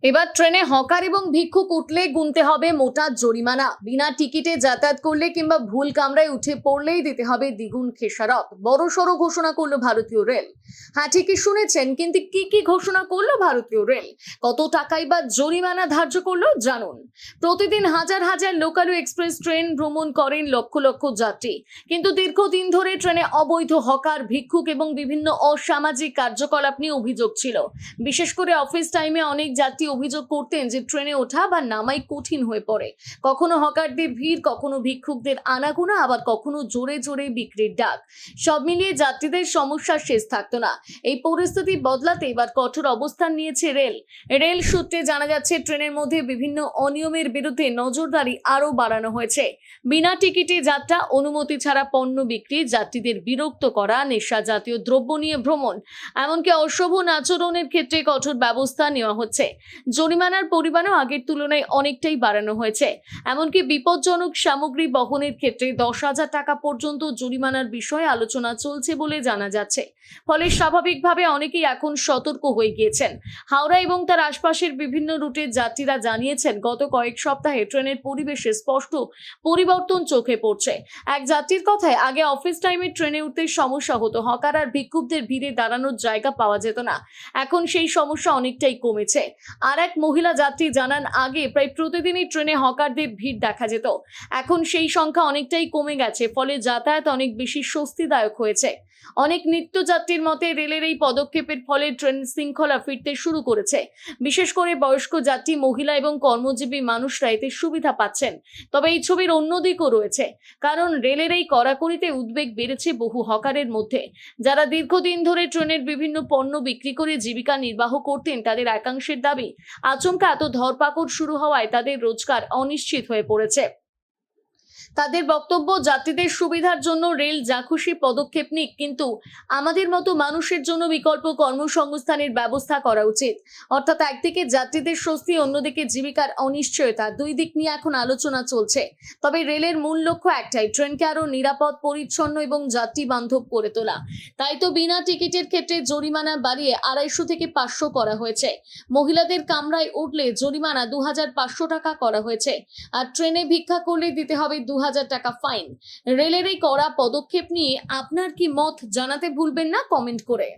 এবার ট্রেনে হকার এবং ভিক্ষুক উঠলে গুনতে হবে মোটা জরিমানা। বিনা টিকিটে যাতায়াত করলে কিংবা ভুল কামরায় উঠে পড়লেই দিতে হবে দ্বিগুণ খেসারত। বড়সড় ঘোষণা করলো ভারতীয় রেল। হ্যাঁ, ঠিকই শুনেছেন, কিন্তু কি ঘোষণা করলো ভারতীয় রেল? কত টাকাই বা জরিমানা ধার্য করলো জানুন। প্রতিদিন হাজার হাজার লোকাল এক্সপ্রেস ট্রেন ভ্রমণ করেন লক্ষ লক্ষ যাত্রী, কিন্তু দীর্ঘদিন ধরে ট্রেনে অবৈধ হকার, ভিক্ষুক এবং বিভিন্ন অসামাজিক কার্যকলাপ নিয়ে অভিযোগ ছিল। বিশেষ করে অফিস টাইমে অনেক যাত্রী অভিযোগ করতেন যে ট্রেনে ওঠা বা নামাই কঠিন হয়ে পড়ে। কখনো হকারদের ভিড়, কখনো ভিক্ষুকদের আনাগোনা, আবার কখনো জোরে জোরে বিক্রির ডাক। সব মিলিয়ে যাত্রীদের সমস্যার শেষ থাকতো না। এই পরিস্থিতি বদলাতে এবার কঠোর অবস্থান নিয়েছে রেল। রেল সূত্রে জানা যাচ্ছে, ট্রেনের মধ্যে বিভিন্ন অনিয়মের বিরুদ্ধে নজরদারি আরো বাড়ানো হয়েছে। বিনা টিকিটে যাত্রা, অনুমতি ছাড়া পণ্য বিক্রি, যাত্রীদের বিরক্ত করা, নেশা জাতীয় দ্রব্য নিয়ে ভ্রমণ, এমনকি অশোভন আচরণের ক্ষেত্রে কঠোর ব্যবস্থা নেওয়া হচ্ছে। জরিমানার পরিমাণও আগের তুলনায় অনেকটাই বাড়ানো হয়েছে। এমনকি বিপজ্জনক সামগ্রী বহনের ক্ষেত্রে 10,000 টাকা পর্যন্ত জরিমানার বিষয়ে আলোচনা চলছে বলে জানা যাচ্ছে। ফলে স্বাভাবিকভাবে অনেকেই এখন সতর্ক হয়ে গিয়েছেন। হাওড়া এবং তার আশপাশের বিভিন্ন রুটের যাত্রীরা জানিয়েছেন, গত কয়েক সপ্তাহে ট্রেনের পরিবেশে স্পষ্ট পরিবর্তন চোখে পড়ছে। এক যাত্রীর কথায়, আগে অফিস টাইমে ট্রেনে উঠতে সমস্যা হতো, হকার আর ভিক্ষুকদের ভিড়ে দাঁড়ানোর জায়গা পাওয়া যেত না। এখন সেই সমস্যা অনেকটাই কমেছে। আর এক মহিলা যাত্রী জানান, আগে প্রায় প্রতিদিনই ট্রেনে হকারদের ভিড় দেখা যেত, এখন সেই সংখ্যা অনেকটাই কমে গেছে। ফলে যাতায়াত অনেক বেশি স্বস্তিদায়ক হয়েছে। অনেক নিত্যযাত্রীর মতে রেলের এই পদক্ষেপের ফলে ট্রেন শৃঙ্খলা ফিরতে শুরু করেছে। বিশেষ করে বয়স্ক যাত্রী, মহিলা এবং কর্মজীবী মানুষরা এতে সুবিধা পাচ্ছেন। তবে এই ছবির অন্য দিকও রয়েছে, কারণ রেলের এই কড়াকড়িতে উদ্বেগ বেড়েছে বহু হকারের মধ্যে। যারা দীর্ঘদিন ধরে ট্রেনের বিভিন্ন পণ্য বিক্রি করে জীবিকা নির্বাহ করতেন, তাদের একাংশের দাবি, আচমকা এত ধরপাকড় শুরু হওয়ায় তাদের রোজগার অনিশ্চিত হয়ে পড়েছে। তাদের বক্তব্য, যাত্রীদের সুবিধার জন্য রেল যা খুশি পদক্ষেপ নিক, কিন্তু আমাদের মতো মানুষের জন্য বিকল্প কর্মসংস্থানের ব্যবস্থা করা উচিত। অর্থাৎ একদিকে যাত্রীদের স্বস্তি, অন্যদিকে জীবিকার অনিশ্চয়তা, দুই দিক নিয়ে এখন আলোচনা চলছে। তবে রেলের মূল লক্ষ্য একটাই, ট্রেনকে আরো নিরাপদ, পরিচ্ছন্ন এবং যাত্রী বান্ধব করে তোলা। তাই তো বিনা টিকিটের ক্ষেত্রে জরিমানা বাড়িয়ে 250 থেকে 500 করা হয়েছে। মহিলাদের কামরায় উঠলে জরিমানা 2,500 টাকা করা হয়েছে। আর ট্রেনে ভিক্ষা করলে দিতে হবে 2,000 টাকা ফাইন। রেলের এই কড়া পদক্ষেপ নিয়ে আপনার কি মত জানাতে ভুলবেন না কমেন্ট করে।